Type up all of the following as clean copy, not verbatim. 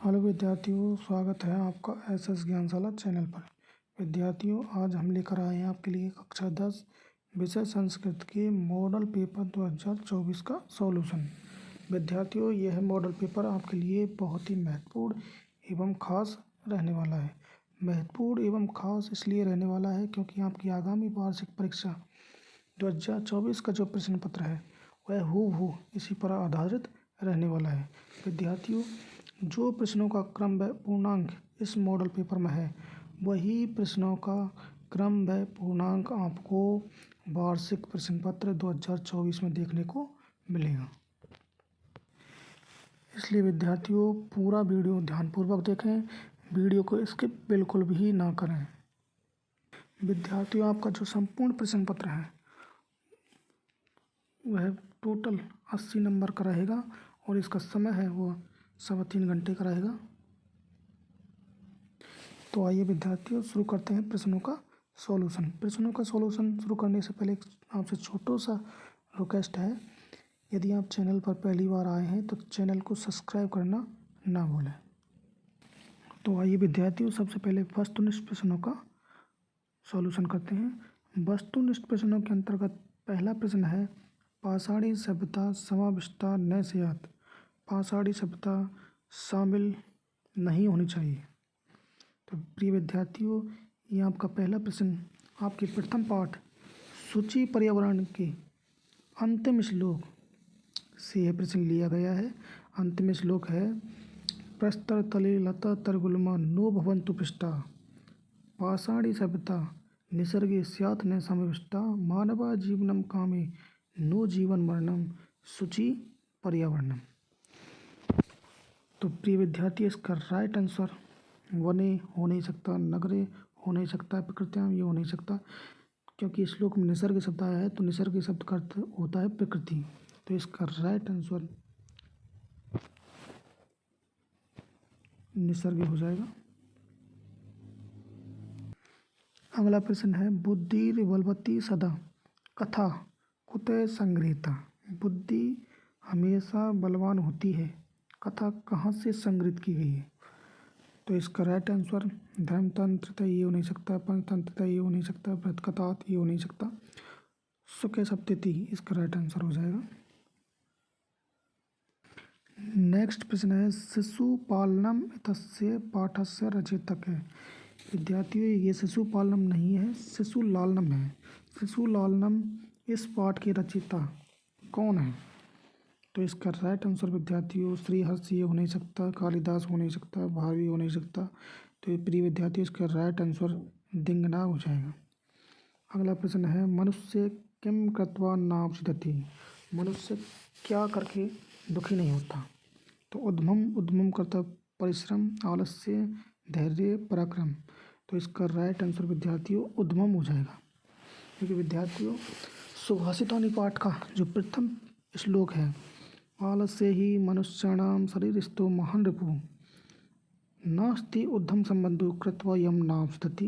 Hello विद्यार्थियों, स्वागत है आपका एसएस ज्ञानशाला चैनल पर। विद्यार्थियों, आज हम लेकर आए हैं आपके लिए कक्षा 10 विषय संस्कृत के मॉडल पेपर 2024 का सॉल्यूशन। विद्यार्थियों, यह मॉडल पेपर आपके लिए बहुत ही महत्वपूर्ण एवं खास रहने वाला है। महत्वपूर्ण एवं खास इसलिए रहने वाला है क्योंकि आपकी आगामी वार्षिक परीक्षा 2024 का जो प्रश्न पत्र है वह हूबहू इसी पर आधारित रहने वाला है। विद्यार्थियों, जो प्रश्नों का क्रम व पूर्णांक इस मॉडल पेपर में है वही प्रश्नों का क्रम व पूर्णांक आपको वार्षिक प्रश्न पत्र 2024 में देखने को मिलेगा। इसलिए विद्यार्थियों, पूरा वीडियो ध्यानपूर्वक देखें, वीडियो को स्किप बिल्कुल भी ना करें। विद्यार्थियों, आपका जो संपूर्ण प्रश्न पत्र है वह टोटल 80 नंबर का रहेगा और इसका समय है वो 3.25 घंटे का रहेगा। तो आइए विद्यार्थियों, शुरू करते हैं प्रश्नों का सॉल्यूशन। प्रश्नों का सॉल्यूशन शुरू करने से पहले आपसे छोटा सा रिक्वेस्ट है, यदि आप चैनल पर पहली बार आए हैं तो चैनल को सब्सक्राइब करना ना भूलें। तो आइए विद्यार्थियों, सबसे पहले वस्तुनिष्ठ प्रश्नों का सॉल्यूशन करते हैं। वस्तुनिष्ठ प्रश्नों के अंतर्गत पहला प्रश्न है, पाषाणी सभ्यता समाविष्टा न स्यात्। पाषाणी सभ्यता शामिल नहीं होनी चाहिए। तो प्रिय विद्यार्थियों, ये आपका पहला प्रश्न आपके प्रथम पाठ सूची पर्यावरण के अंतिम श्लोक से यह प्रश्न लिया गया है। अंतिम श्लोक है, प्रस्तर तले लता तरगुल्मा नो भवन्तु पृष्ठा। पाषाणी सभ्यता निसर्गे स्यात् न समाविष्टा। मानवा जीवनम कामे नो जीवन मरणम शुचि पर्यावरणम। तो प्रिय विद्यार्थी, इसका राइट आंसर वने हो नहीं सकता, नगरे हो नहीं सकता, प्रकृतियाम ये हो नहीं सकता, क्योंकि इस श्लोक में निसर्ग शब्द आया है तो निसर्ग शब्द का अर्थ होता है प्रकृति। तो इसका राइट आंसर निसर्ग हो जाएगा। अगला प्रश्न है, बुद्धि बलवती सदा कथा कुतः संगृहीता। बुद्धि हमेशा बलवान होती है, कथा कहाँ से संग्रहित की गई है। तो इसका राइट आंसर धर्मतंत्रता ये हो नहीं सकता, पंचतंत्रता ये हो नहीं सकता, व्रतकथात ये हो नहीं सकता, सुखे सप्तति इसका राइट आंसर हो जाएगा। नेक्स्ट प्रश्न है, शिशुपालनम इत्यस्य पाठस्य रचयिता है। विद्यार्थियों, ये शिशुपालनम नहीं है, शिशुलालनम है। शिशुलालनम इस पाठ के रचयिता कौन है। तो इसका राइट आंसर विद्यार्थियों श्रीहर्ष ये हो नहीं सकता, कालिदास हो नहीं सकता, भारवी हो नहीं सकता। तो प्रिय विद्यार्थियों, इसका राइट आंसर दिंगना हो जाएगा। अगला प्रश्न है, मनुष्य किम कृत्वा नावसिदति। मनुष्य क्या करके दुखी नहीं होता। तो उद्यम करता परिश्रम, आलस्य, धैर्य, पराक्रम। तो इसका राइट आंसर विद्यार्थियों उद्यम हो जाएगा। क्योंकि विद्यार्थियों, सुभाषितानि पाठ का जो प्रथम श्लोक है, आलस्य ही मनुष्याणाम शरीरस्थो महान रिपु नास्ति उद्यम संबंधो कृत्वा यम नावसिदति।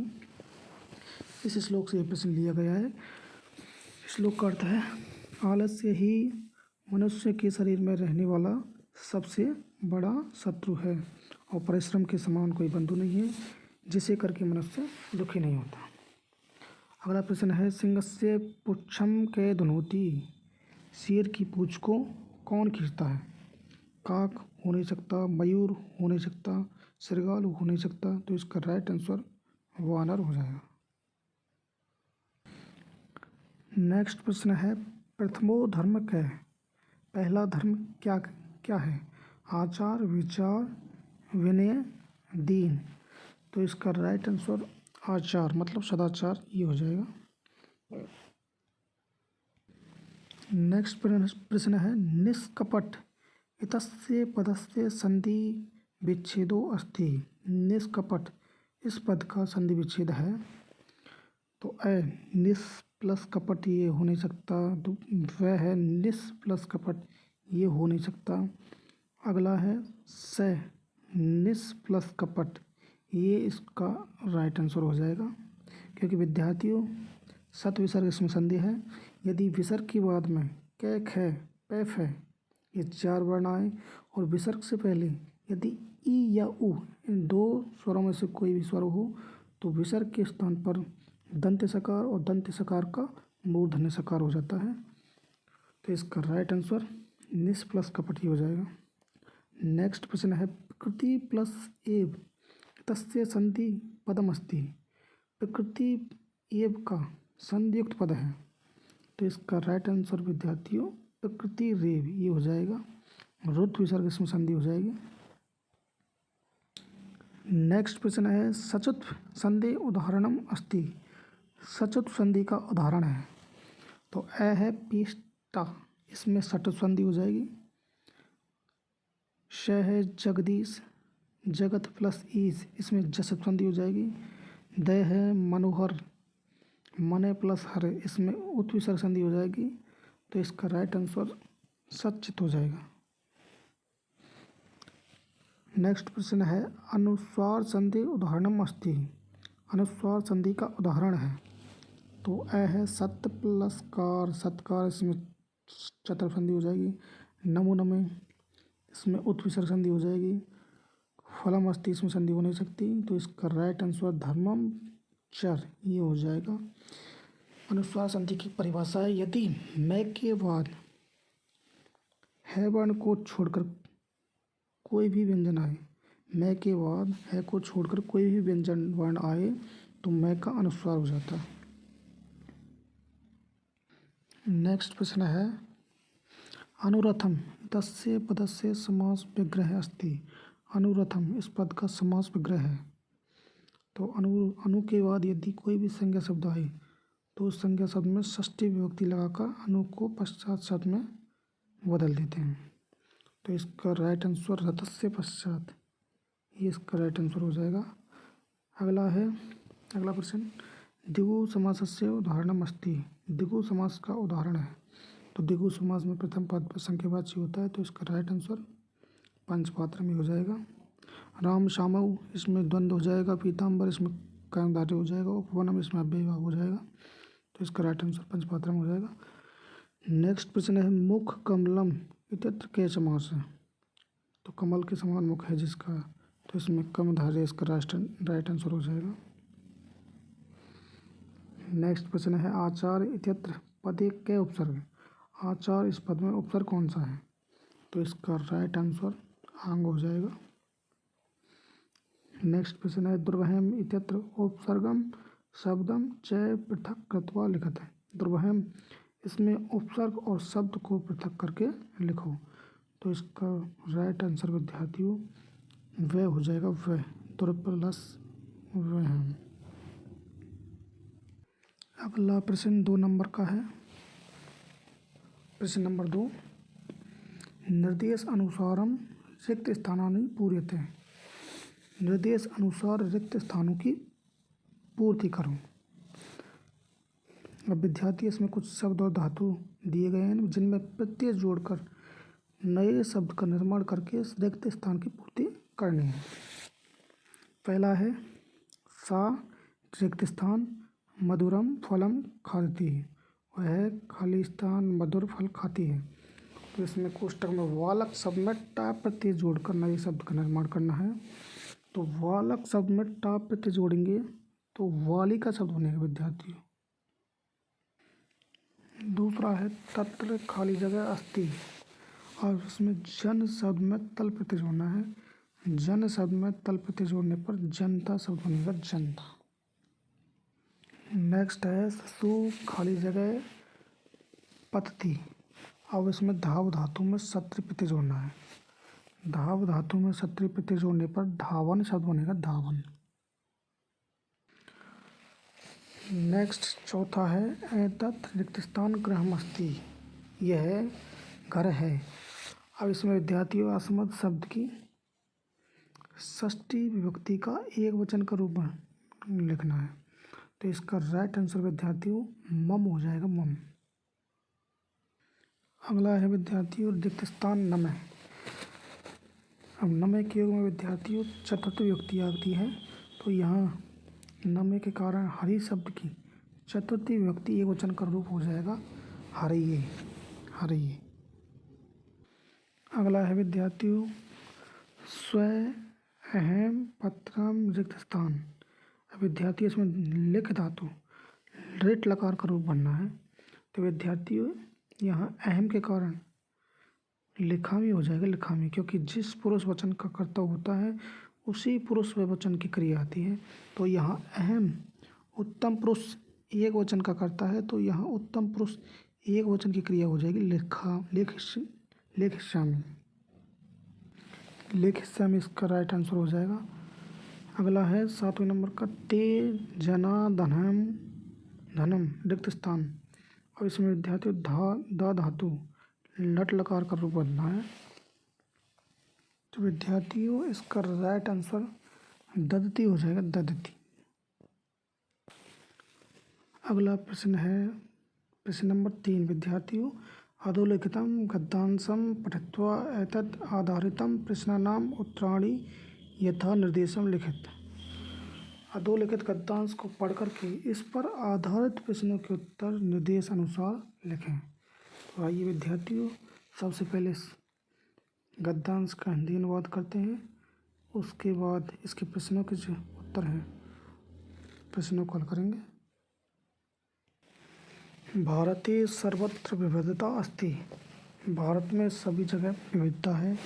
इस श्लोक से यह प्रश्न लिया गया है। श्लोक का अर्थ है, आलस्य ही मनुष्य के शरीर में रहने वाला सबसे बड़ा शत्रु है और परिश्रम के समान कोई बंधु नहीं है जिसे करके मनुष्य दुखी नहीं होता। अगला प्रश्न है, सिंहस्य पुच्छम के धुनोति। शेर की पूंछ को कौन खींचता है। काक हो नहीं सकता, मयूर हो नहीं सकता, श्रृगाल हो नहीं सकता। तो इसका राइट आंसर वानर हो जाएगा। नेक्स्ट प्रश्न है, प्रथमो धर्म क्या है। पहला धर्म क्या क्या है। आचार, विचार, विनय, दीन। तो इसका राइट आंसर आचार मतलब सदाचार ये हो जाएगा। नेक्स्ट प्रश्न है, निष्कपट इतस्य पदस्य संधि विच्छेदो अस्ति। निष्कपट इस पद का संधि विच्छेद है। तो निस प्लस कपट ये हो नहीं सकता, तो वह है निस प्लस कपट ये हो नहीं सकता। अगला है निस प्लस कपट, ये इसका राइट आंसर हो जाएगा। क्योंकि विद्यार्थियों, सत विसर्ग इसमें संधि है। यदि विसर्ग के बाद में कै ख पै फ ये 4 वर्ण आए और विसर्ग से पहले यदि ई या उ इन दो स्वरों में से कोई भी स्वर हो तो विसर्ग के स्थान पर दंत्य सकार और दंत्य सकार का मूर्धन्य सकार हो जाता है। तो इसका राइट आंसर निस प्लस कपट ही हो जाएगा। नेक्स्ट प्रश्न है प्रकृति प्लस एव तस्य संधि पदम अस्ति। प्रकृति एव का संधियुक्त पद है, तो इसका राइट आंसर विद्यार्थियों प्रकृति रेव ये हो जाएगा। रुद्र विसर्ग इसमें संधि हो जाएगी। नेक्स्ट प्रश्न है सचुत संधि उदाहरणम अस्ति। सचुत संधि का उदाहरण है, तो अ है पीष्टा इसमें सचुत संधि हो जाएगी। श है जगदीश जगत प्लस ईज इसमें जसत संधि हो जाएगी। द है मनोहर मने प्लस हर इसमें उत विसर्ग संधि हो जाएगी। तो इसका राइट आंसर सचित हो जाएगा। नेक्स्ट प्रश्न है अनुस्वार संधि उदाहरणम अस्ति। अनुस्वार संधि का उदाहरण है, तो अ है सत्य प्लस कार सत्कार इसमें चतुर संधि हो जाएगी। नमो नमे इसमें उत विसर्ग संधि हो जाएगी। फलम अस्ति इसमें संधि हो नहीं सकती, तो इसका राइट आंसर धर्मम चर ये हो जाएगा। अनुस्वार संधि की परिभाषा है यदि मैं के बाद है वर्ण को छोड़कर कोई भी व्यंजन आए, मैं के बाद है को छोड़कर कोई भी व्यंजन वर्ण आए तो मैं का अनुस्वार हो जाता है। नेक्स्ट प्रश्न है अनुरथम तस्य पदस्य समास विग्रह अस्ति। अनुरथम इस पद का समास विग्रह है, तो अनु के बाद यदि कोई भी संज्ञा शब्द आए तो उस संज्ञा शब्द में षष्ठी विभक्ति लगाकर अनु को पश्चात शब्द में बदल देते हैं। तो इसका राइट आंसर रथस्य पश्चात ये इसका राइट आंसर हो जाएगा। अगला प्रश्न द्विगु समासस्य उदाहरणम अस्ति। द्विगु समास का उदाहरण है, तो द्विगु समास में प्रथम पद पर संख्यावाची होता है, तो इसका राइट आंसर पंचपात्र में हो जाएगा। राम श्यामऊ इसमें द्वंद्व हो जाएगा। पीताम्बर इसमें कर्मधारय हो जाएगा। उपवनम इसमें अव्ययभाव हो जाएगा, तो इसका राइट आंसर पंचपात्र में हो जाएगा। नेक्स्ट प्रश्न है मुख कमलम इत्यत्र के समास है, तो कमल के समान मुख है जिसका, तो इसमें कर्मधारय इसका राइट आंसर हो जाएगा। नेक्स्ट प्रश्न है आचार इत्यत्र पदे के उपसर्ग। आचार इस पद में उपसर्ग कौन सा है, तो इसका राइट आंसर आंग हो जाएगा। नेक्स्ट प्रश्न है दुर्वहम इत्यत्र उपसर्गम शब्दम च पृथक कृत्वा लिखत है। दुर्वहम इसमें उपसर्ग और शब्द को पृथक करके लिखो, तो इसका राइट आंसर विद्यार्थियों वह हो जाएगा। वह दुर प्लस वहम। अगला प्रश्न 2 नंबर का है। प्रश्न नंबर 2 निर्देश अनुसारम रिक्त स्थानानि पूर्यते। निर्देश अनुसार रिक्त स्थानों की पूर्ति करो। अब विद्यार्थी इसमें कुछ शब्द और धातु दिए गए हैं जिनमें प्रत्यय जोड़कर नए शब्द का निर्माण करके इस रिक्त स्थान की पूर्ति करनी है। पहला है सा रिक्त स्थान मधुरम फलम खाती है, वह खाली स्थान मधुर फल खाती है। तो इसमें कोष्टक में वालक शब्द में टा प्रत्यय जोड़कर नए शब्द का निर्माण करना है, तो वालक शब्द में टा प्रत्यय जोड़ेंगे तो वाली का शब्द बनेगा विद्यार्थियों। दूसरा है तत्र खाली जगह अस्ति, और उसमें जन शब्द में तल प्रत्यय जोड़ना है। जन शब्द में तल प्रत्यय जोड़ने पर जनता शब्द बनेगा जनता। नेक्स्ट है सु खाली जगह पतती, अब इसमें धाव धातु में सत्री प्रत्यय जोड़ना है। धाव धातु में सत्री प्रत्यय जोड़ने पर धावन शब्द बनेगा धावन। नेक्स्ट चौथा है एतत् रिक्त स्थान गृहमस्ति, यह घर है। अब इसमें विद्यार्थियों असमर्थ शब्द की षष्ठी विभक्ति का एक वचन का रूप में लिखना है, तो इसका राइट आंसर विद्यार्थियों मम हो जाएगा मम। अगला है विद्यार्थियों रिक्त स्थान नमः। अब नमः के योग में विद्यार्थियों चतुर्थी विभक्ति आती है, तो यहाँ नमः के कारण हरि शब्द की चतुर्थी विभक्ति एक वचन का रूप हो जाएगा हरिये हरिये। अगला है विद्यार्थियों स्व अहम पत्रम रिक्त स्थान। अब विद्यार्थी इसमें लिख धातु रेट लकार का रूप बनना है, तो विद्यार्थियों यहाँ अहम के कारण लिखामी हो जाएगा, लिखामी, क्योंकि जिस पुरुष वचन का कर्ता होता है उसी पुरुष वचन की क्रिया आती है। तो यहाँ अहम उत्तम पुरुष एक वचन का कर्ता है, तो यहाँ उत्तम पुरुष एक वचन की क्रिया हो जाएगी लेखिष्यामि। लेखिष्यामि इसका राइट आंसर हो जाएगा। अगला है 7वें नंबर का ते जना धनम धनम रिक्त स्थान। और इसमें विद्यार्थियों दा धातु लट लकार का रूप बनना है, तो विद्यार्थियों इसका राइट आंसर ददती हो जाएगा, ददती। अगला प्रश्न है प्रश्न नंबर 3। विद्यार्थियों अधोलिखितं गद्यांशं पठित्वा एतद् आधारितं प्रश्नानाम् उत्तराणि यथा निर्देशं लिखित। अधोलिखित गद्यांश को पढ़ करके इस पर आधारित प्रश्नों के उत्तर निर्देश अनुसार लिखें। तो आइए विद्यार्थियों सबसे पहले इस गद्यांश का हिंदी अनुवाद करते हैं, उसके बाद इसके प्रश्नों के जो उत्तर हैं प्रश्नों को हल करेंगे। भारते सर्वत्र विविधता अस्ति। भारत में सभी जगह विविधता है।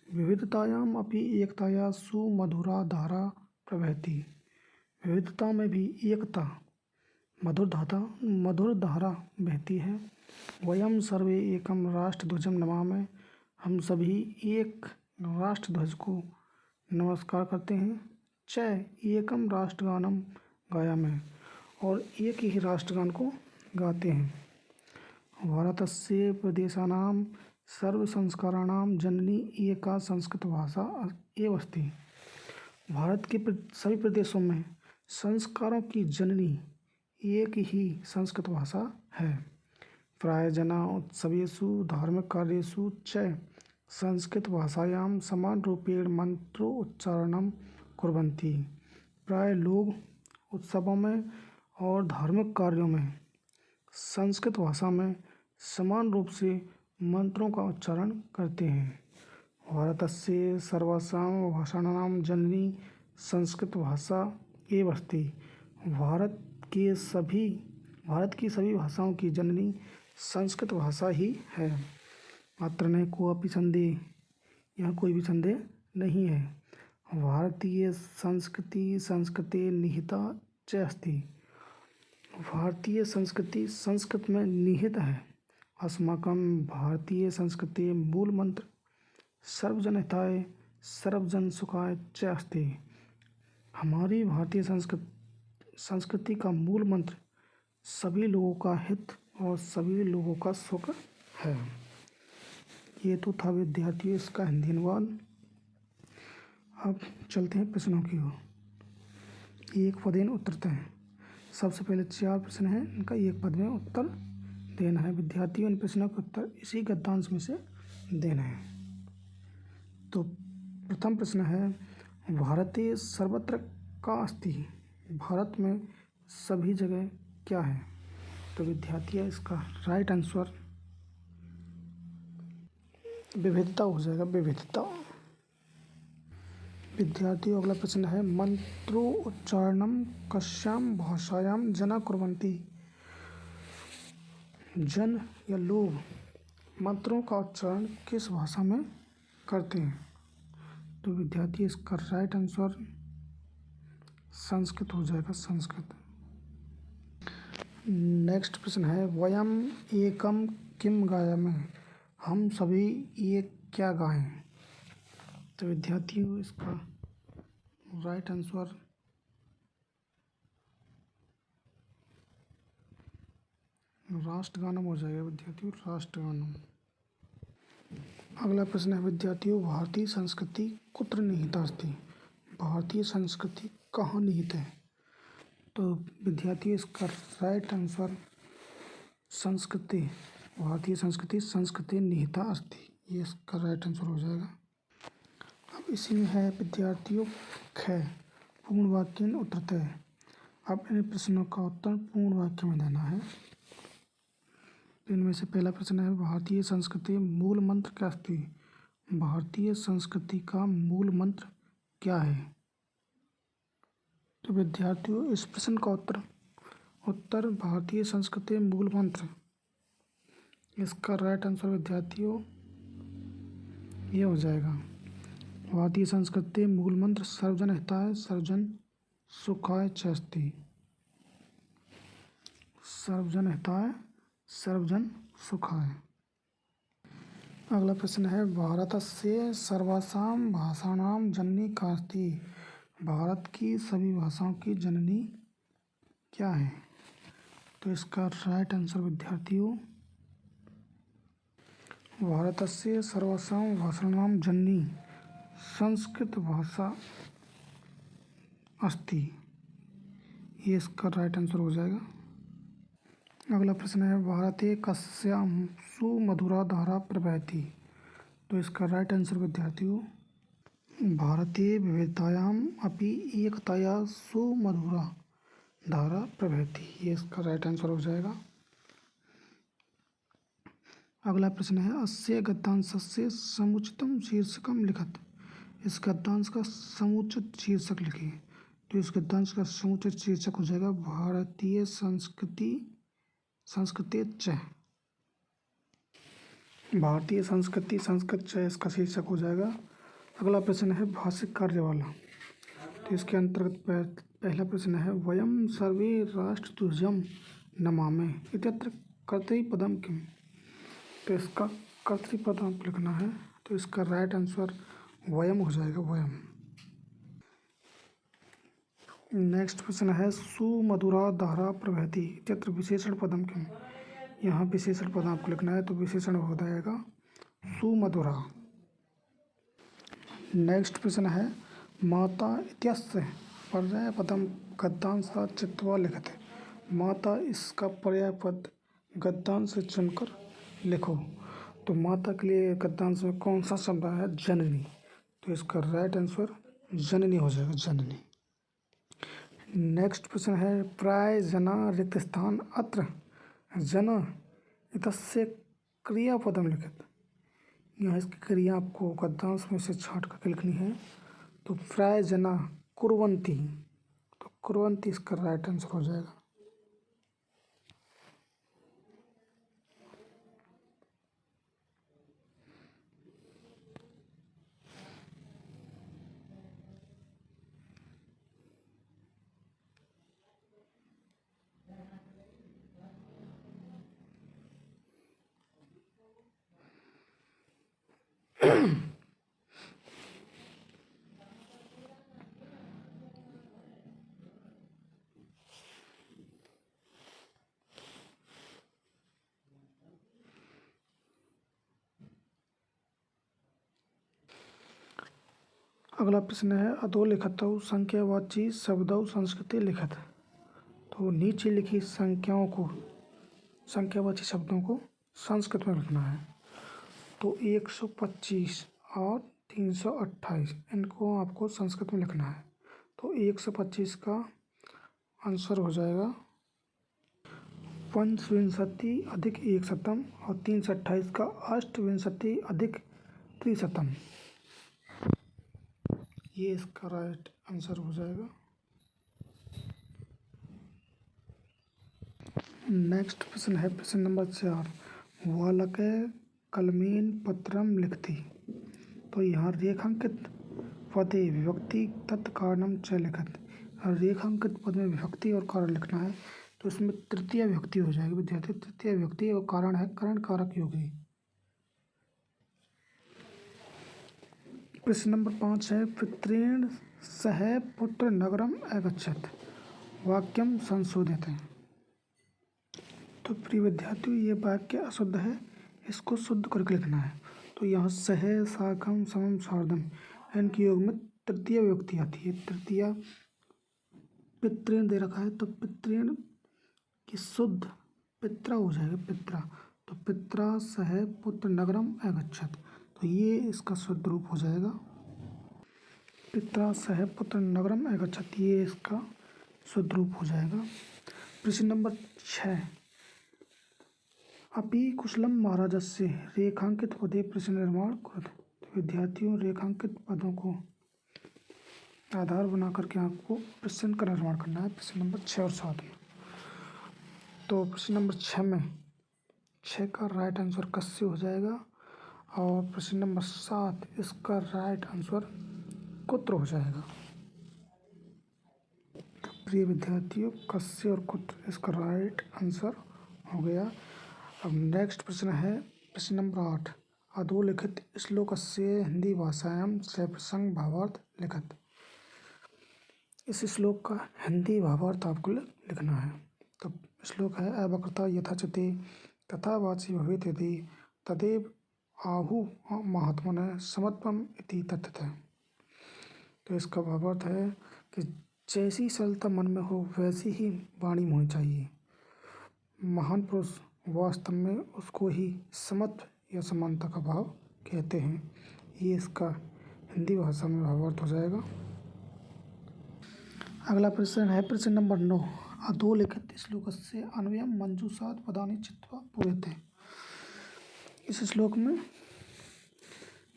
विविधतायाम अपि एकताया सुमधुरा धारा प्रवहति। विविधता में भी एकता मधुर धारा बहती है। वयम सर्वे एकम राष्ट्रध्वजम नमामि। हम सभी एक राष्ट्रध्वज को नमस्कार करते हैं। च एकम राष्ट्रगानम गायामि, और एक ही राष्ट्रगान को गाते हैं। भारतस्य प्रदेशानां सर्वसंस्काराणां जननी एका संस्कृत भाषा एव अस्ति। भारत के सभी प्रदेशों में संस्कारों की जननी एक ही संस्कृत भाषा है। प्राय जना उत्सवेषु धार्मिक कार्येषु च संस्कृत भाषायां समान रूपेण मंत्रोच्चारणं कुर्वन्ति। प्राय लोग उत्सवों में और धार्मिक कार्यों में संस्कृत भाषा में समान रूप से मंत्रों का उच्चारण करते हैं। भारतस्य सर्वासां भाषाणां जननी संस्कृत भाषा एव अस्ति। भारत की सभी भाषाओं की जननी संस्कृत भाषा ही है। अत्र न कोऽपि संदेह, यहाँ कोई भी संदेह नहीं है। भारतीय संस्कृति संस्कृते निहिता च अस्ति। भारतीय संस्कृति संस्कृत में निहित है। अस्माकं भारतीय संस्कृति मूल मंत्र सर्वजन हिताय सर्वजन सुखाय च अस्ति। हमारी भारतीय संस्कृति का मूल मंत्र सभी लोगों का हित और सभी लोगों का सुख है। ये तो था विद्यार्थियों इसका हिंदी अनुवाद। अब चलते हैं प्रश्नों की ओर। एक पदेन उत्तरतः। सबसे पहले 4 प्रश्न हैं, इनका एक पद में उत्तर देना है। विद्यार्थियों इन प्रश्नों के उत्तर इसी गद्यांश में से देना है। तो प्रथम प्रश्न है भारते सर्वत्र का अस्ति। भारत में सभी जगह क्या है। तो विद्यार्थियों इसका राइट आंसर विविधता हो जाएगा, विविधता। विद्यार्थियों अगला प्रश्न है मंत्रोच्चारणम कस्यां भाषायां जना कुर्वन्ति। जन या लोग मंत्रों का उच्चारण किस भाषा में करते हैं। तो विद्यार्थी इसका राइट आंसर संस्कृत हो जाएगा, संस्कृत। नेक्स्ट प्रश्न है वयम एकम किम गायामि। हम सभी एक क्या गाएं। तो विद्यार्थियों इसका राइट आंसर राष्ट्रगानम हो जाएगा विद्यार्थियों, राष्ट्रगानम। अगला प्रश्न है विद्यार्थियों भारतीय संस्कृति कुत्र निहिता अस्ति। भारतीय संस्कृति कहाँ निहित है। तो विद्यार्थियों इसका राइट आंसर संस्कृति, भारतीय संस्कृति संस्कृति निहिता अस्ति, ये इसका राइट आंसर हो जाएगा। अब इसी में है विद्यार्थियों ख पूर्ण वाक्य उत्तरतः। अब इन प्रश्नों का उत्तर पूर्ण वाक्य में देना है। इनमें से पहला प्रश्न है भारतीय संस्कृति मूल मंत्र क्या अस्ति। भारतीय संस्कृति का मूल मंत्र क्या है? तो विद्यार्थियों, इस प्रश्न का उत्तर भारतीय संस्कृति मूल मंत्र। इसका राइट आंसर विद्यार्थियों ये हो जाएगा। भारतीय संस्कृति मूल मंत्र सर्वजन हिताय सर्वजन सुखाय च अस्ति। सर्वजन हिताय सर्वजन सुखाय। अगला प्रश्न है भारतस्य सर्वासां भाषाणां जननी का अस्ति। भारत की सभी भाषाओं की जननी क्या है? तो इसका राइट आंसर विद्यार्थियों भारतस्य सर्वासां भाषाणां जननी संस्कृत भाषा अस्ति। ये इसका राइट आंसर हो जाएगा। अगला प्रश्न है भारते कस्यां सुमधुरा धारा प्रवहति। तो इसका राइट आंसर विद्यार्थियों भारते विविधतायाम् अपि एकताया सुमधुरा धारा प्रवहति। ये इसका राइट आंसर हो जाएगा। अगला प्रश्न है अस्य गद्यांशस्य समुचितं शीर्षकं लिखत। इस गद्यांश का समुचित शीर्षक लिखिए। तो इस गद्यांश का समुचित शीर्षक हो जाएगा भारतीय संस्कृति च। भारतीय संस्कृति संस्कृत च इसका शीर्षक हो जाएगा। अगला प्रश्न है भाषिक कार्य वाला। तो इसके अंतर्गत पहला प्रश्न है वयम सर्वे राष्ट्रध्वजं नमामि इत्यत्र कर्तृपदम किम। तो इसका कर्तृपद आपको लिखना है। तो इसका राइट आंसर वयम हो जाएगा, वयम। नेक्स्ट प्रश्न है सुमधुरा धारा प्रवहति इत्यत्र विशेषण पदम किम। यहाँ विशेषण पद आपको लिखना है। तो विशेषण हो जाएगा सुमधुरा। नेक्स्ट प्रश्न है माता इत्यस्य पर्यायपदम गद्यांशात् चित्वा लिखते। माता इसका पर्यायपद गद्यांश से चुनकर लिखो। तो माता के लिए गद्यांश में कौन सा शब्द है? जननी। तो इसका राइट आंसर जननी हो जाएगा, जननी। नेक्स्ट प्रश्न है प्राय जना रिक्त स्थान अत्र जना इतस्य क्रियापदम लिखित। यहाँ इसकी क्रिया आपको गद्यांश में से छांट करके लिखनी है। तो प्राय जना कुर्वन्ति। तो कुर्वन्ति इसका राइट आंसर हो जाएगा। अगला प्रश्न है अधोलिखितौ संख्यावाची शब्दौ संस्कृते लिखत। तो नीचे लिखी संख्यावाची शब्दों को संस्कृत में लिखना है। तो 125 और 328 इनको आपको संस्कृत में लिखना है। तो 125 का आंसर हो जाएगा पंचविंशति अधिक 100 और 328 का अष्टविंशति अधिक 300। ये इसका राइट आंसर हो जाएगा। नेक्स्ट प्रश्न है प्रश्न नंबर 4 वालके कलमेन पत्रम लिखती। तो यहाँ रेखांकित पदे विभक्ति तत्कारणम च लिखत। रेखांकित पद में विभक्ति और कारण लिखना है। तो इसमें तृतीय विभक्ति हो जाएगी विद्यार्थी। तृतीय विभक्ति और कारण है करण कारक योगी। प्रश्न नंबर 5 है पितृण सह पुत्र नगरम अगच्छत। वाक्यम संशोधित है। तो प्रिय विद्यार्थियों ये वाक्य अशुद्ध है, इसको शुद्ध करके लिखना है। तो यहाँ सह साकम समम सार्धम इनके योग में तृतीय विभक्ति आती है। तृतीय पितृण दे रखा है तो पितृण की शुद्ध पित्रा हो जाएगा, पित्रा। तो पित्रा सह पुत्र नगरम अगच्छत। तो ये इसका शुद्ध रूप हो जाएगा पित्रा सह पुत्र नगरम अगच्छत। ये इसका शुद्ध रूप हो जाएगा। प्रश्न नंबर 6 अपि कुशलम महाराजस्य रेखांकित पदे प्रश्न निर्माण कुरुत। विद्यार्थियों रेखांकित पदों को आधार बना करके आपको प्रश्न का निर्माण करना है प्रश्न नंबर 6 और 7 में। तो प्रश्न नंबर 6 में 6 का राइट आंसर कस्य हो जाएगा और प्रश्न नंबर 7 इसका राइट आंसर कुत्र हो जाएगा। तो प्रिय विद्यार्थियों, कस्य और कुत्र इसका राइट आंसर हो गया। अब नेक्स्ट प्रश्न है प्रश्न नंबर 8, अधोलिखित श्लोकस्य हिंदी भाषायां सप्रसंग भावार्थ लिखत। इस श्लोक का हिंदी भावार्थ आपको लिखना है। तो श्लोक है, अवक्रता यथाचते तथा वाची भवेत् यदि तदेव आहु महात्मनः समत्वम् इति तथ्यतः। तो इसका भावार्थ है कि जैसी सरलता मन में हो वैसी ही वाणी होनी चाहिए। महान पुरुष वास्तव में उसको ही समत्व या समानता का भाव कहते हैं। ये इसका हिंदी भाषा में भावार्थ हो जाएगा। अगला प्रश्न है प्रश्न नंबर 9, अधोलिखित श्लोकस्य अन्वयं मंजूषात् पदानि चित्वा पूर्यते। इस श्लोक में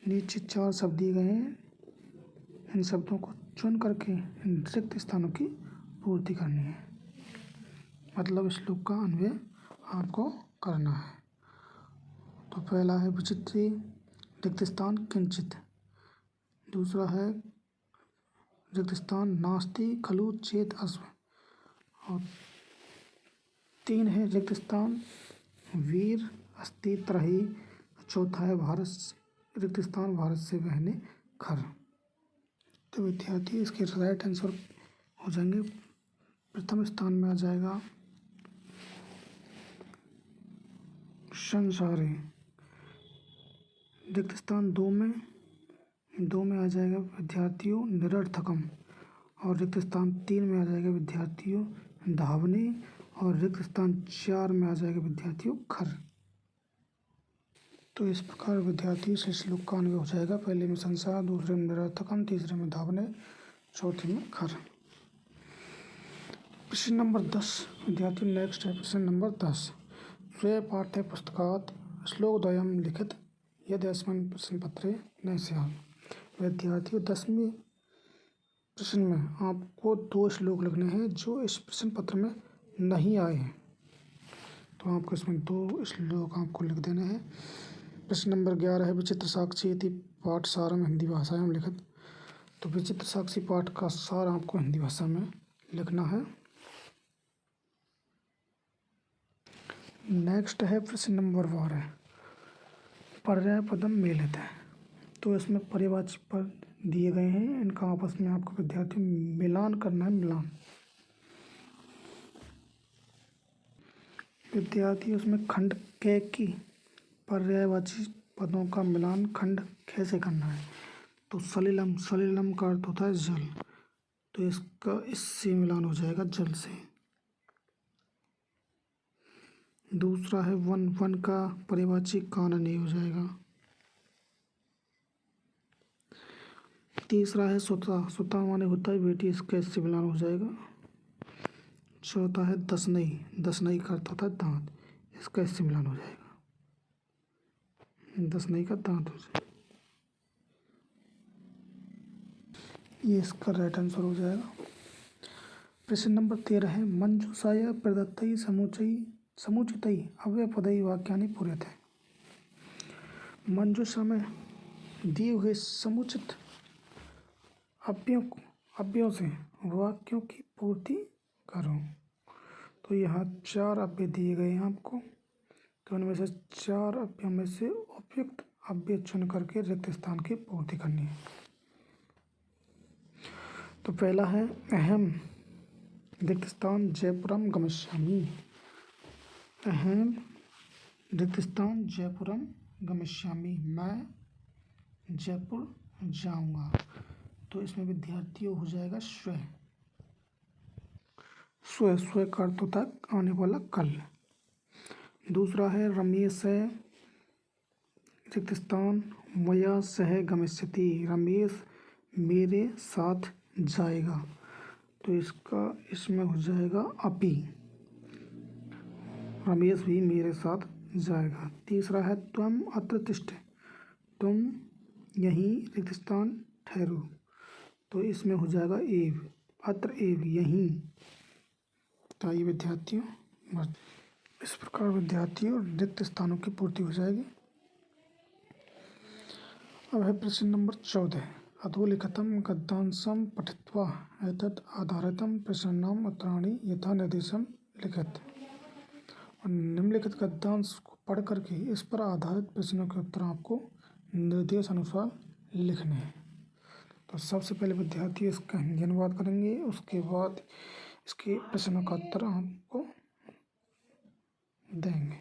नीचे 4 शब्द दिए गए हैं। इन शब्दों को चुन करके रिक्त स्थानों की पूर्ति करनी है। मतलब श्लोक का अन्वय आपको करना है। तो पहला है विचित्री रिक्त स्थान किंचित, दूसरा है रिक्त स्थान नास्ति खलु चेत अश्व, और 3 है रिक्त स्थान वीर अस्ति त्रही, चौथा है भारत रिक्त स्थान भारत से बहने खर। तो विद्यार्थी इसके राइट आंसर हो जाएंगे। प्रथम स्थान में आ जाएगा संसारी, रिक्त स्थान 2 में आ जाएगा विद्यार्थियों निरर्थकम, और रिक्त स्थान 3 में आ जाएगा विद्यार्थियों धावने, और रिक्त स्थान 4 में आ जाएगा विद्यार्थियों खर। तो इस प्रकार विद्यार्थी से श्लोक का अन्वय हो जाएगा। पहले में संसार, दूसरे में निरर्थकम, तीसरे में धावने, चौथे में खर। प्रश्न नंबर 10 विद्यार्थी नेक्स्ट है प्रश्न नंबर 10, स्वे पाठ्य पुस्तकात् श्लोकद्वयं लिखित यदि अस्मिन् प्रश्न पत्रे न स्यात्। विद्यार्थियों 10वें प्रश्न में आपको 2 श्लोक लिखने हैं जो इस प्रश्न पत्र में नहीं आए हैं। तो आपको इसमें 2 श्लोक आपको लिख देने हैं। प्रश्न नंबर 11 है विचित्र साक्षी इति पाठसारम हिंदी भाषायां लिखित। तो विचित्र साक्षी पाठ का सार आपको हिंदी भाषा में लिखना है। नेक्स्ट है प्रश्न नंबर 12, पर्याय पदम मेलित है। तो इसमें पर्यायवाची पद दिए गए हैं, इनका आपस में आपको विद्यार्थी मिलान करना है। मिलान विद्यार्थी उसमें खंड क की पर्यायवाची पदों का मिलान खंड ख से करना है। तो सलिलम, सलिलम का अर्थ होता है जल, तो इसका इससे मिलान हो जाएगा जल से। दूसरा है वन, वन का पर्यायवाची काननी हो जाएगा। तीसरा है सुता, सुता माने होता है बेटी, इसका इससे मिलान हो जाएगा। चौथा है दसनई, दसनई का अर्थ होता है दांत, इसका इससे मिलान हो जाएगा। दसनई का दांत हो जाएगा। ये इसका राइट आंसर हो जाएगा। प्रश्न नंबर 13 है मंजूषाया प्रदत्तई समुचितई अव्ययपदई वाक्यानि पूर्यते। मंजूषा में दिए हुए समुचित अव्ययों से वाक्यों की पूर्ति करो। तो यहाँ 4 अव्यय दिए गए हैं आपको, तो उनमें से 4 अव्ययों में से उपयुक्त अव्यय चुन करके रिक्त स्थान की पूर्ति करनी है। तो पहला है अहम रिक्त स्थान जयपुरम गमिष्यामि। अहम रिक्त स्थान जयपुरम गमिष्यामि, मैं जयपुर जाऊंगा। तो इसमें विद्यार्थियों हो जाएगा स्व। स्व, स्व का अर्थ होता है आने वाला कल। दूसरा है रमेश है रिक्त स्थान मया सह गमिष्यति, रमेश मेरे साथ जाएगा। तो इसका इसमें हो जाएगा अपि, रमेश भी मेरे साथ जाएगा। तीसरा है त्वम अत्र तिष्ठ, तुम यहीं रिक्त स्थान ठहरू। तो इसमें हो जाएगा एव, अत्र एव, यहीं। तो आइए विद्यार्थियों, बस इस प्रकार विद्यार्थियों रिक्त स्थानों की पूर्ति हो जाएगी। अब है प्रश्न नंबर 14। अधोलिखितं गद्यांशं पठित्वा एतद् आधारितं प्रश्नानाम् उत्तराणि यथा निर्देशं लिखित। और निम्नलिखित गद्यांश को पढ़ करके इस पर आधारित प्रश्नों के उत्तर आपको निर्देश अनुसार लिखने हैं। तो सबसे पहले विद्यार्थी इसका हिंदी अनुवाद करेंगे, उसके बाद इसके प्रश्नों का उत्तर आपको देंगे।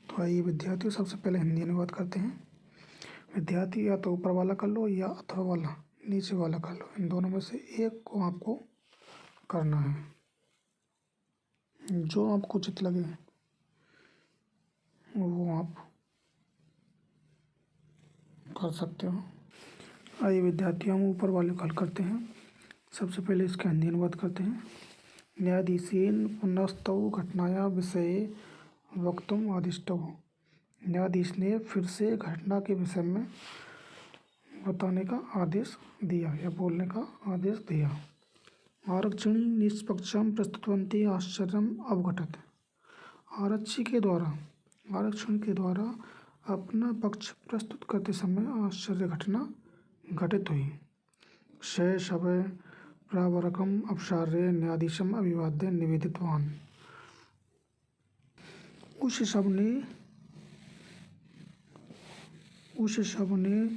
तो आइए विद्यार्थियों, सबसे पहले हिंदी अनुवाद करते हैं। विद्यार्थी या तो ऊपर वाला कर लो या अथवा वाला नीचे वाला कर लो, इन दोनों में से एक को आपको करना है, जो आपको उचित लगे वो आप कर सकते हो। आइए विद्यार्थियों, हम ऊपर वाले को हल करते हैं। सबसे पहले इसका हिंदी अनुवाद करते हैं। न्यायाधीशेन पुनस्तौ घटनाया विषये वक्तुम आदिष्टौ। न्यायाधीश ने फिर से घटना के विषय में बताने का आदेश दिया या बोलने का आदेश दिया। आरक्षिणी निष्पक्षं प्रस्तुतवती आश्चर्यम अवघटत। आरक्षी के द्वारा अपना पक्ष प्रस्तुत करते समय आश्चर्य घटना घटित हुई। स शवै प्रावरकम अपसार्य न्यायाधीशम अभिवाद्य निवेदितवान। उस शव ने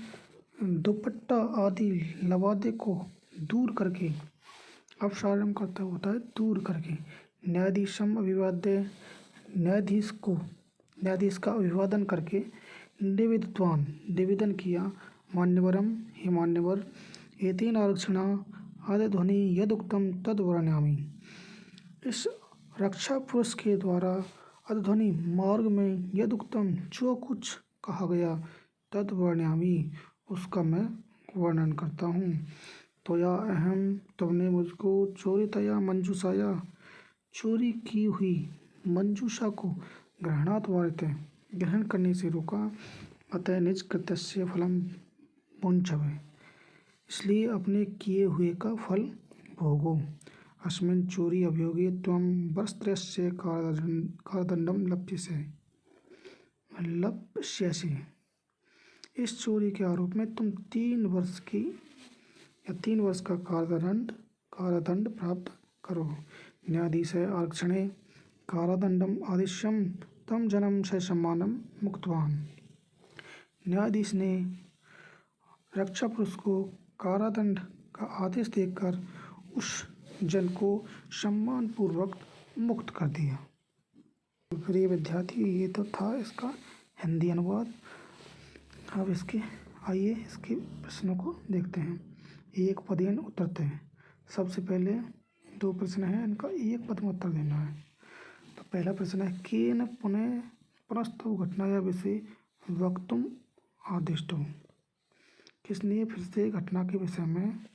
दुपट्टा आदि लवादे को दूर करके, अपसारण करता होता है दूर करके, न्यायाधीशम अभिवाद्य, न्यायाधीश का अभिवादन करके, निवेदितवान निवेदन किया, मान्यवरम हे मान्यवर, एतेन आरक्षिणा आदिध्वनि यदुक्तम तद वर्णयामि। इस रक्षा पुरुष के द्वारा आदिध्वनि मार्ग में यदुक्तम जो कुछ कहा गया, तद वर्णयामि उसका मैं वर्णन करता हूँ। तो या अहम, तुमने मुझको चोरितया मंजूषाया, चोरी की हुई मंजूषा को ग्रहणाद्वारित, ग्रहण करने से रोका, अतः निज कृत्यस्य फलम मुञ्चवे, इसलिए अपने किए हुए का फल भोगो। अस्मिन् चोरी अभियोगे त्वं वर्षत्रयस्य कारादण्डं लप्स्यसि। इस चोरी के आरोप में तुम 3 वर्ष का कारादंड प्राप्त करो। न्यायाधीश आरक्षणे कारादंडम आदिश्यम तम जनम से सम्मानम मुक्तवान। न्यायाधीश ने रक्षा पुरुष को कारादंड का आदेश देकर उस जन को सम्मानपूर्वक मुक्त कर दिया। प्रिय विद्यार्थी, ये तो था इसका हिंदी अनुवाद। अब आइए इसके प्रश्नों को देखते हैं। एक पदेन उत्तरते हैं। सबसे पहले 2 प्रश्न हैं, इनका एक पद में उत्तर देना है। तो पहला प्रश्न है, केन पुनस्तौ घटनाया विषये वक्तुम आदिष्टौ। किसने फिर से घटना के विषय में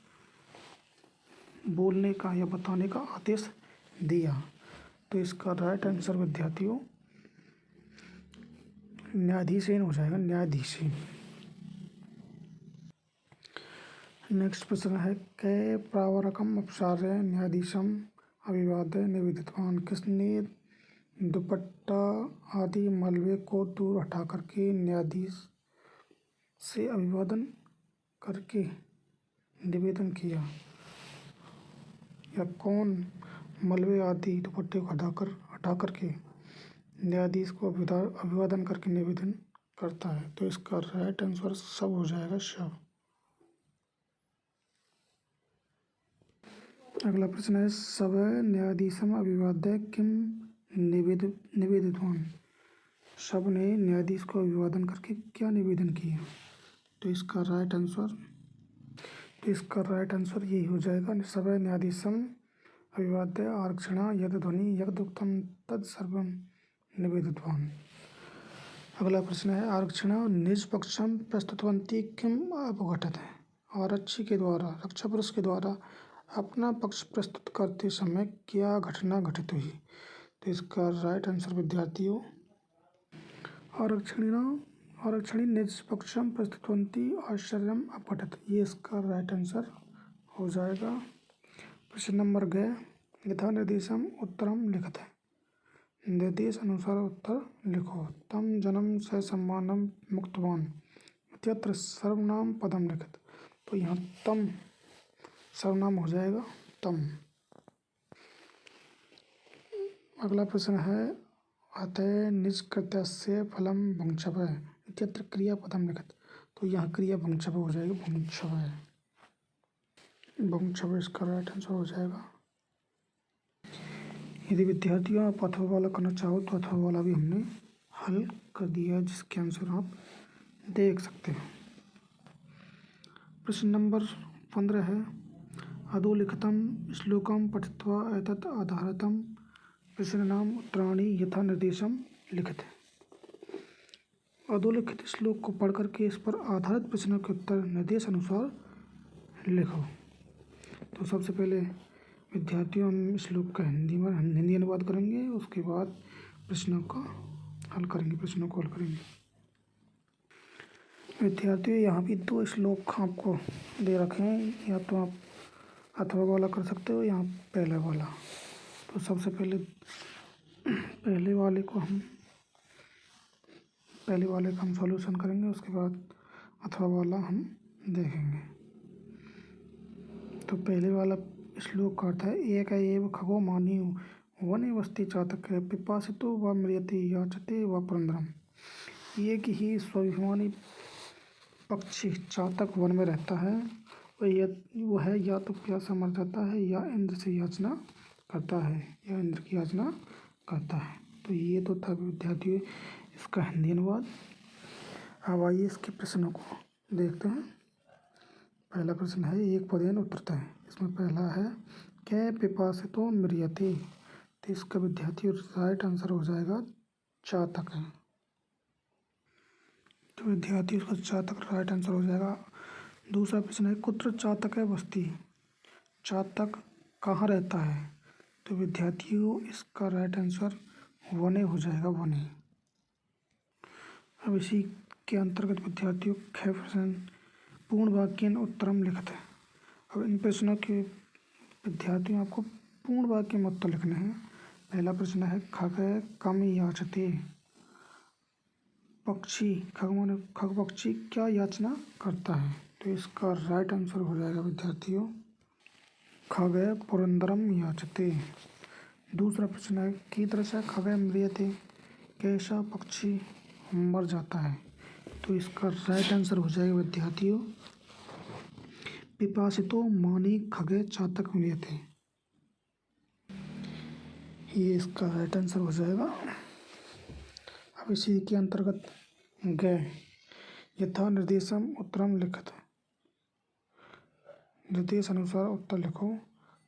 बोलने का या बताने का आदेश दिया। तो इसका राइट आंसर विद्यार्थियों न्यायाधीशेन हो जाएगा, न्यायाधीशेन। नेक्स्ट प्रश्न है, कै प्रावरकम अपसार्य न्यायाधीशम अभिवाद्य निवेदितवान। किसने दुपट्टा आदि मलबे को दूर हटा करके न्यायाधीश से अभिवादन करके निवेदन किया, या कौन मलबे आदि दुपट्टे को हटा करके न्यायाधीश को अभिवादन करके निवेदन करता है। तो इसका राइट आंसर सब हो जाएगा, शव। अगला प्रश्न है, सब न्यायाधीशम अभिवाद्य किम निवेदितवान। सब ने न्यायाधीश को अभिवादन करके क्या निवेदन किया। तो इसका राइट आंसर यही हो जाएगा, सब न्यायाधीशम अभिवाद्य आरक्षणा यदध्वनि यदुक्तम तद सर्वम निवेदितवान। अगला प्रश्न है, आरक्षणा निष्पक्षम प्रस्तुतवती किम अवघटत है। रक्षा पुरुष के द्वारा अपना पक्ष प्रस्तुत करते समय क्या घटना घटित हुई। तो इसका राइट आंसर विद्यार्थियों आरक्षणी निष्पक्षम परिस्थितिवंती आश्चर्यम अपठित, ये इसका राइट आंसर हो जाएगा। प्रश्न नंबर ग, यथा निर्देशम उत्तरम लिखत है, निर्देश अनुसार उत्तर लिखो। तम जन्म स सम्मानम मुक्तवान इत्यत्र सर्वनाम पदम लिखित, तो यहाँ तम सर्वनाम हो जाएगा तम। अगला प्रश्न है, अतः निष्कृत्यस्य फलम भुङ्क्षव इत्यत्र क्रियापदम लिखित, तो यहाँ क्रिया भुङ्क्षव हो जाएगी, भुङ्क्षव। भुङ्क्षव इसका राइट आंसर हो जाएगा। यदि विद्यार्थियों आप अथवा वाला करना चाहो तो अथवा वाला भी हमने हल कर दिया है, जिसके आंसर आप देख सकते हो। प्रश्न नंबर 15 है, अधोलिखितं श्लोकं पठित्वा एतत् आधारितं प्रश्नानाम् उत्तराणि यथा निर्देशं लिखित। अधोलिखित श्लोक को पढ़ करके इस पर आधारित प्रश्नों के उत्तर निर्देश अनुसार लिखो। तो सबसे पहले विद्यार्थियों हम श्लोक का हिंदी अनुवाद करेंगे, उसके बाद प्रश्नों को हल करेंगे। विद्यार्थियों यहाँ भी 2 श्लोक आपको दे रखे हैं, या तो आप अथवा वाला कर सकते हो या पहले वाला। तो सबसे पहले पहले वाले का हम सॉल्यूशन करेंगे, उसके बाद अथवा वाला हम देखेंगे। तो पहले वाला श्लोक का अर्थ है, एक एव खगो मानी वने वस्ति चातक पिपासितो व म्रियते याचते व पुरंदरम। एक ही स्वाभिमानी पक्षी चातक वन में रहता है, वह या तो प्यासा मर जाता है या इंद्र की याचना करता है। तो ये तो था विद्यार्थियों इसका हिंदी अनुवाद। अब आइए इसके प्रश्नों को देखते हैं। पहला प्रश्न है, एक पदेन उत्तरतः। इसमें पहला है, कै पिपासितो म्रियते, तो इसका विद्यार्थी राइट आंसर हो जाएगा चातक है। तो विद्यार्थी उसका चातक राइट आंसर हो जाएगा। दूसरा प्रश्न है, कुत्र चातक है बस्ती, चातक कहाँ रहता है, तो विद्यार्थियों इसका राइट आंसर वने हो जाएगा, वने। अब इसी के अंतर्गत विद्यार्थियों ख प्रश्न, पूर्ण वाक्य उत्तरम लिखत है। अब इन प्रश्नों के विद्यार्थियों आपको पूर्ण वाक्य में उत्तर लिखने हैं। पहला प्रश्न है, खग कम याचते, पक्षी खग पक्षी क्या याचना करता है, तो इसका राइट आंसर हो जाएगा विद्यार्थियों खग पुरंदरम याचते। दूसरा प्रश्न है, कीदृश खग म्रियते, कैसा पक्षी मर जाता है, तो इसका राइट आंसर हो जाएगा विद्यार्थियों पिपासितो मानी खगे चातक म्रियते, ये इसका राइट आंसर हो जाएगा। अब इसी के अंतर्गत ग, यथा निर्देशम उत्तरम लिखत, निर्देश अनुसार उत्तर लिखो।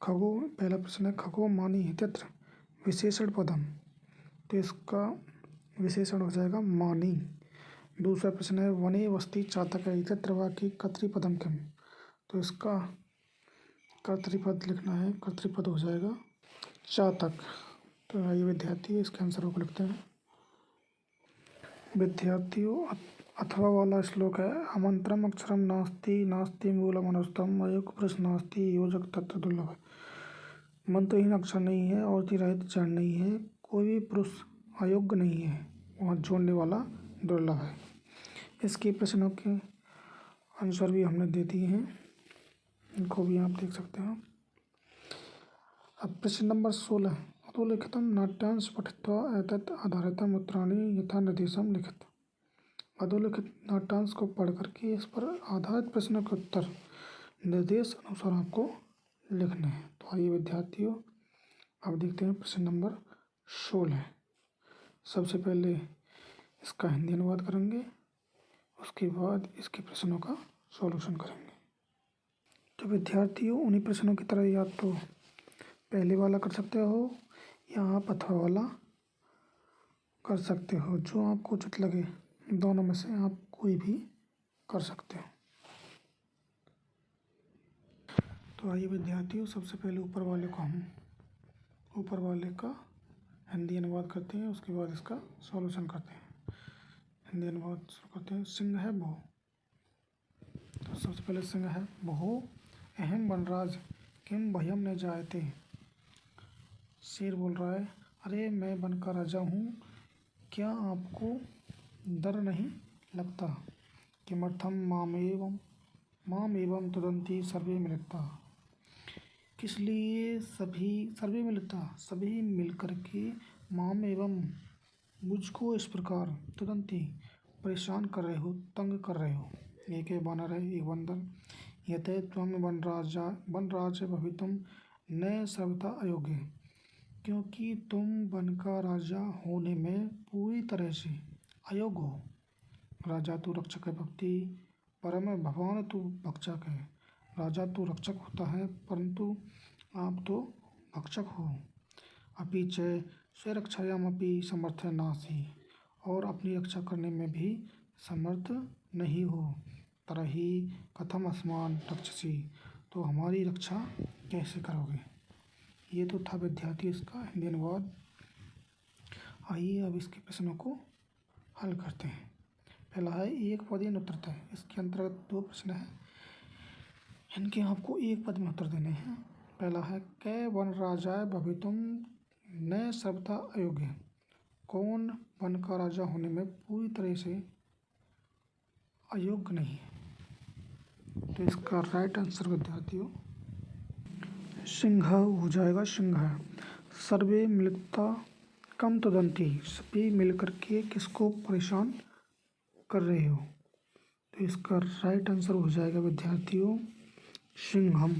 खगो, पहला प्रश्न है, खगो मानी इत्यत्र विशेषण पदम, तो इसका विशेषण हो जाएगा मानी। दूसरा प्रश्न है, वने वस्ति चातक इत्यत्र वाक्य कर्तृपदम किम, तो इसका कर्तृपद लिखना है, कर्तृपद हो जाएगा चातक। तो आइए विद्यार्थी इसके आंसरों को लिखते हैं। विद्यार्थियों अथवा वाला श्लोक है, अमंत्रम अक्षरम नास्ति मूलम अनुष्टम अयोग प्रश्न नास्ति योजक तत्र दुर्लभ है। मंत्रहीन अक्षर नहीं है और रहित जड़ नहीं है, कोई भी पुरुष अयोग्य नहीं है, वहाँ जोड़ने वाला दुर्लभ है। इसके प्रश्नों के आंसर भी हमने दे दिए हैं, इनको भी आप देख सकते हो। अब प्रश्न नंबर 16, अधोलिखितं नाट्यांश पठित्वा एतत् आधारितं उत्तराणि यथा निर्देशं लिखित। अधोलिखित नाट्यांश को पढ़ करके इस पर आधारित प्रश्नों के उत्तर निर्देश अनुसार आपको लिखने हैं। तो आइए विद्यार्थियों अब देखते हैं प्रश्न नंबर 16। सबसे पहले इसका हिंदी अनुवाद करेंगे, उसके बाद इसके प्रश्नों का सॉल्यूशन करेंगे। तो विद्यार्थियों उन्हीं प्रश्नों की तरह या तो पहले वाला कर सकते हो या आप अथवा वाला कर सकते हो, जो आपको उचित लगे, दोनों में से आप कोई भी कर सकते हो। तो आइए विद्यार्थियों सबसे पहले ऊपर वाले का हिंदी अनुवाद करते हैं, उसके बाद इसका सॉल्यूशन करते हैं। हिंदी अनुवाद शुरू करते हैं। सिंह है बहु, तो सबसे पहले सिंह है बहु अहम वनराज किम भयम न जायते। शेर बोल रहा है, अरे मैं वन का राजा हूँ, क्या आपको डर नहीं लगता। किमर्थम माम एवं तुदंती सर्वे मिलता। किस लिए सर्वे मिलता सभी मिलकर के माम एवं मुझको इस प्रकार तुदंती परेशान कर रहे हो, तंग कर रहे हो। एक बानर है, एक बंदर। यते त्वम वनराज भवितुम न सर्वथा अयोग्य, क्योंकि तुम वन का राजा होने में पूरी तरह से अयोग्य हो। राजा तो रक्षक है भक्ति, परम भगवान तो भक्षक है। राजा तो रक्षक होता है, परंतु आप तो भक्षक हो। अपि च स्वरक्षायामपि समर्थ नासि, और अपनी रक्षा करने में भी समर्थ नहीं हो। तरहि कथम अस्मान् रक्षसि, तो हमारी रक्षा कैसे करोगे। ये तो था विद्यार्थी इसका हिंदी अनुवाद। आइए अब इसके प्रश्नों को हल करते हैं। पहला है एक पदीय उत्तरतः। इसके अंतर्गत दो प्रश्न हैं, इनके आपको एक पद में उत्तर देने हैं। पहला है कै वन राजाय भवितुम न सर्वथा अयोग्य, कौन वन का राजा होने में पूरी तरह से अयोग्य नहीं है। तो इसका राइट आंसर विद्यार्थियों सिंह हो जाएगा। सिंह है। सर्वे मिलता कम तुदंती, सभी मिलकर के किसको परेशान कर रहे हो। तो इसका राइट आंसर हो जाएगा विद्यार्थियों सिंहम।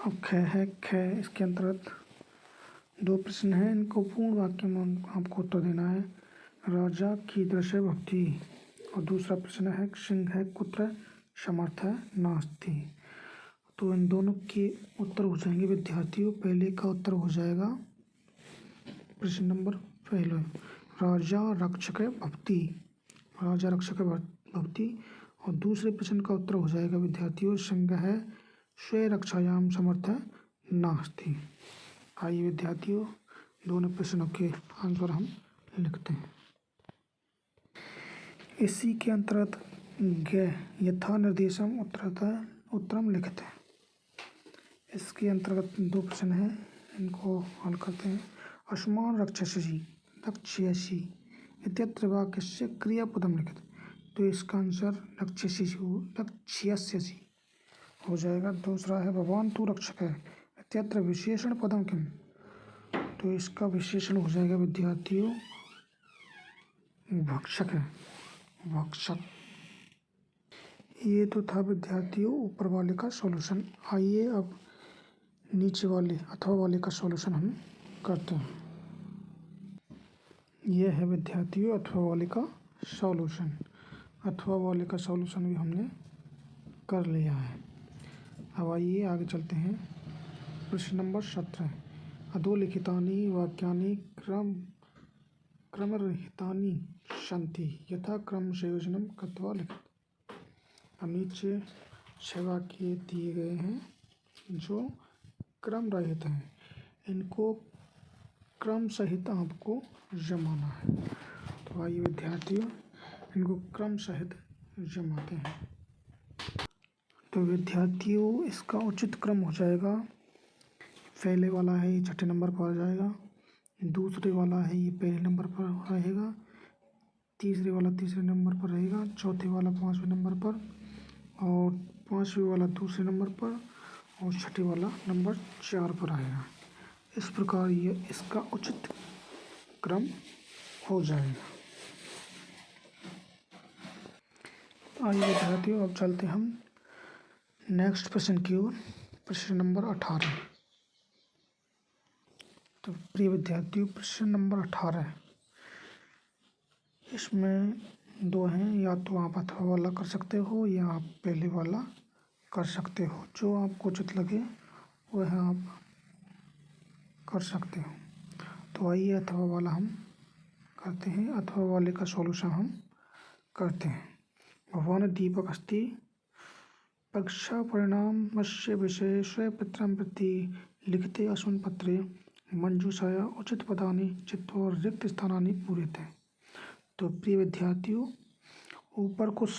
अब ख है, ख इसके अंतर्गत दो प्रश्न हैं, इनको पूर्ण वाक्य में आपको उत्तर देना है। राजा कीदृश भक्ति, और दूसरा प्रश्न है सिंह है कुत्र समर्थ नास्ति। तो इन दोनों के उत्तर हो जाएंगे विद्यार्थियों। पहले का उत्तर हो जाएगा प्रश्न नंबर पहले, राजा रक्षक भक्ति, राजा रक्षक भक्ति। और दूसरे प्रश्न का उत्तर हो जाएगा विद्यार्थियों सिंह है स्वरक्षायाम समर्थ नास्ति। आइए विद्यार्थियों दोनों प्रश्नों के आंसर हम लिखते हैं। इसी के अंतर्गत ग यथा निर्देशम उत्तरम लिखते हैं। इसके अंतर्गत दो प्रश्न हैं, इनको हल करते हैं। अस्मान् रक्षसि इत्यत्र वाक्यस्य क्रियापदम लिखित। तो इसका आंसर रक्ष्यसि हो जाएगा। दूसरा है भगवान तू रक्षक है इत्यत्र विशेषण पदम किम। तो इसका विशेषण हो जाएगा विद्यार्थियों भक्षक है, भक्षक। ये तो था विद्यार्थियों ऊपर वाले का सॉल्यूशन। आइए अब नीचे वाले अथवा वाले का सॉल्यूशन हम करते हैं। यह है विद्यार्थियों अथवा वाले का सॉल्यूशन। अथवा वाले का सॉल्यूशन भी हमने कर लिया है। अब आइए आगे चलते हैं। प्रश्न नंबर 17, अधोलिखितानि वाक्यानि क्रमरहितानि सन्ति, यथा क्रम संयोजनं कृत्वा लिखित। अब नीचे 6 वाक्य दिए गए हैं जो क्रम रहित हैं, इनको क्रम सहित आपको जमाना है। तो आइए विद्यार्थियों इनको क्रम सहित जमाते हैं। तो विद्यार्थियों इसका उचित क्रम हो जाएगा, पहले वाला है ये छठे नंबर पर आ जाएगा, दूसरे वाला है ये पहले नंबर पर रहेगा, तीसरे वाला तीसरे नंबर पर रहेगा, चौथे वाला 5वें नंबर पर, और 5वें वाला दूसरे नंबर पर, और छठे वाला नंबर 4 पर आएगा। इस प्रकार ये इसका उचित क्रम हो जाएगा। आइए विद्यार्थियों अब चलते हम नेक्स्ट प्रश्न की ओर। प्रश्न नंबर 18। तो प्रिय विद्यार्थियों प्रश्न नंबर 18, इसमें दो हैं, या तो आप अथवा वाला कर सकते हो या आप पहले वाला कर सकते हो, जो आपको उचित लगे वह आप कर सकते हो। तो आइए अथवा वाला हम करते हैं, अथवा वाले का सॉल्यूशन हम करते हैं। भगवान दीपक अस्ति परीक्षा परिणामस्य विषये स्वपित्रं प्रति लिखिते अस्मिन् पत्रे मंजूषाया उचित पदानि चित्वा रिक्त स्थानानि पूर्यते। तो प्रिय विद्यार्थियों, ऊपर कुछ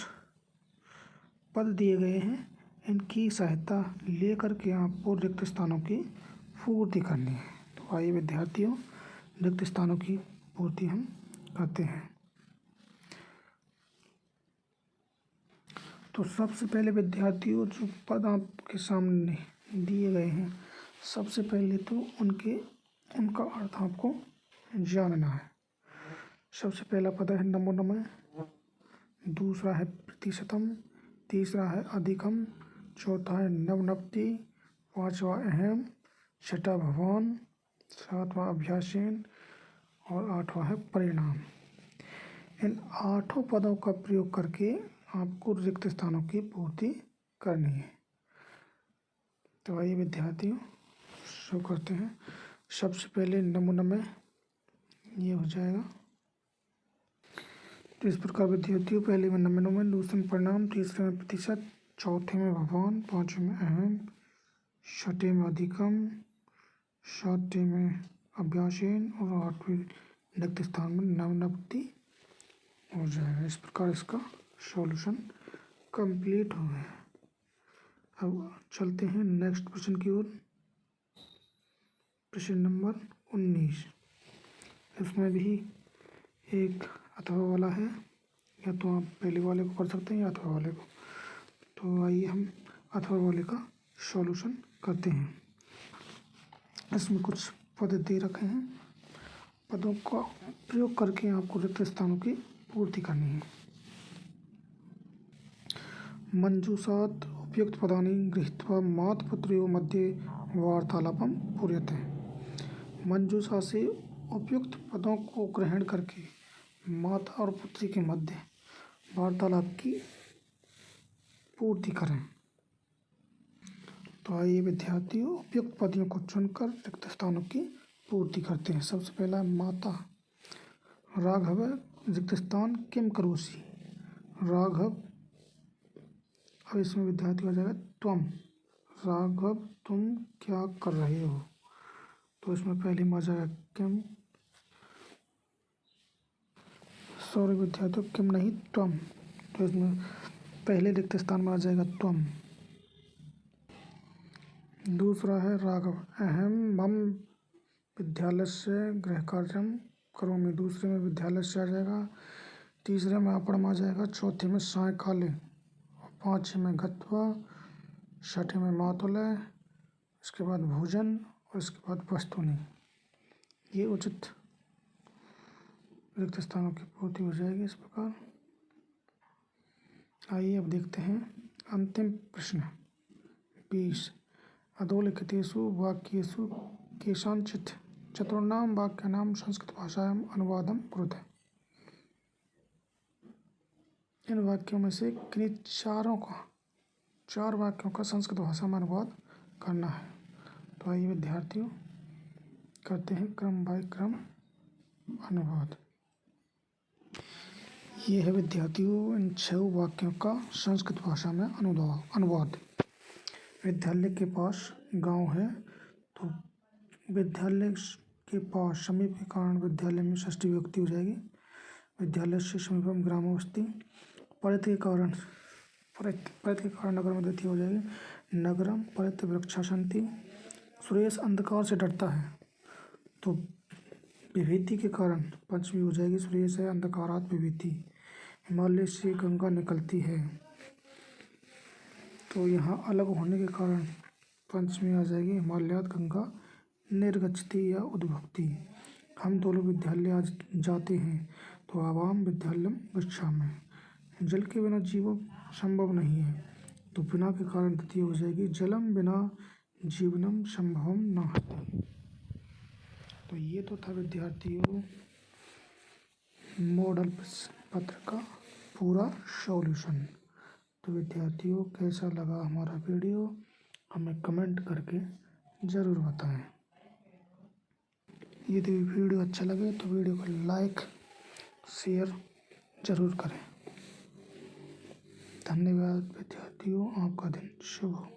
पद दिए गए हैं, इनकी सहायता लेकर के आपको रिक्त स्थानों की पूर्ति करनी है। तो आइए विद्यार्थियों, रिक्त स्थानों की पूर्ति हम करते हैं। तो सबसे पहले विद्यार्थियों, जो पद आपके सामने दिए गए हैं, सबसे पहले तो उनका अर्थ आपको जानना है। सबसे पहला पद है नमो नमः, दूसरा है प्रतिशतम, तीसरा है अधिकम, चौथा है नवनवति, पांचवा अहम, छठा भवान, सातवां अभ्यासेन और आठवां है परिणाम। इन 8 पदों का प्रयोग करके आपको रिक्त स्थानों की पूर्ति करनी है। तो आइए विद्यार्थियों, शुरू करते हैं। सबसे पहले नमो नमः, ये हो जाएगा। तो इस प्रकार विद्यार्थियों, पहले में नमो नमः, दूसरे में परिणाम, तीसरे में प्रतिशत, चौथे में भगवान, पांचवें में अहम, छठे में अधिकम, सातवें में अभ्यासेन और आठवें रिक्त स्थान में नवनवति हो जाएगा। इस प्रकार इसका सॉल्यूशन कंप्लीट हो गया। अब चलते हैं नेक्स्ट प्रश्न की ओर। प्रश्न नंबर 19। इसमें भी एक अथवा वाला है, या तो आप पहले वाले को कर सकते हैं या अथवा वाले को। तो आइए हम अथवा वाले का सॉल्यूशन करते हैं। इसमें कुछ पद दे रखे हैं, पदों का प्रयोग करके आपको रिक्त स्थानों की पूर्ति करनी है। मंजूषात् उपयुक्त पदानि गृहीत्वा मातापितरयोः मध्ये वार्तालापं पूर्यते। मंजूषा से उपयुक्त पदों को ग्रहण करके माता और पुत्री के मध्य वार्तालाप की पूर्ति करें। तो आइए विद्यार्थियों, उपयुक्त पदों को चुनकर रिक्त स्थानों की पूर्ति करते हैं। सबसे पहला माता, राघव रिक्त स्थान किम करोषि, राघव। अब इसमें विद्यार्थी हो जाएगा त्वम, राघव तुम क्या कर रहे हो। तो इसमें पहले में आ जाएगा किम, सॉरी विद्यार्थियों, किम नहीं त्वम। तो इसमें पहले रिक्त स्थान में आ जाएगा त्वम। दूसरा है राघव, अहम मम विद्यालय से गृह कार्यम करोमि, दूसरे में विद्यालय से आ जाएगा। तीसरे में आपड़ में आ जाएगा। चौथे में सायकाले, पाँचवें में गत्वा, छठे में मातुलय, इसके बाद भोजन और इसके बाद वस्तुनि। ये उचित रिक्त स्थानों की पूर्ति हो जाएगी इस प्रकार। आइए अब देखते हैं अंतिम प्रश्न 20। अधोलिखितेषु वाक्येषु केषाञ्चित् चतुर्णां वाक्यानां संस्कृतभाषायाम् अनुवादं कुरुते। इन वाक्यों में से किन्हीं 4 वाक्यों का संस्कृत भाषा में अनुवाद करना है। तो आइए विद्यार्थियों, करते हैं क्रम बाय क्रम अनुवाद। ये है विद्यार्थियों इन 6 वाक्यों का संस्कृत भाषा में अनुवाद। विद्यालय के पास गांव है, तो विद्यालय के पास समीप के कारण विद्यालय में षष्ठी विभक्ति हो जाएगी। विद्यालय से समीपम ग्राम बस्ती। परित के कारण नगर में द्वितीय हो जाएगी। नगरम परित वृक्षा सन्ति। सुरेश अंधकार से डरता है, तो विभीति के कारण पंचमी हो जाएगी। सुरेश है अंधकारात विभीति। हिमालय से गंगा निकलती है, तो यहाँ अलग होने के कारण पंचमी आ जाएगी। हिमालयात गंगा निर्गच्छति या उद्भवती। हम दोनों विद्यालय आज जाते हैं, तो आवाम विद्यालयम गच्छामि। जल के बिना जीवन संभव नहीं है, तो बिना के कारण द्वितीय हो जाएगी। जलम बिना जीवनम संभवम नास्ति। तो ये तो था विद्यार्थियों मॉडल पत्र का पूरा सॉल्यूशन। तो विद्यार्थियों, कैसा लगा हमारा वीडियो, हमें कमेंट करके ज़रूर बताएं। यदि वीडियो अच्छा लगे तो वीडियो को लाइक शेयर ज़रूर करें। धन्यवाद विद्यार्थियों, आपका दिन शुभ हो।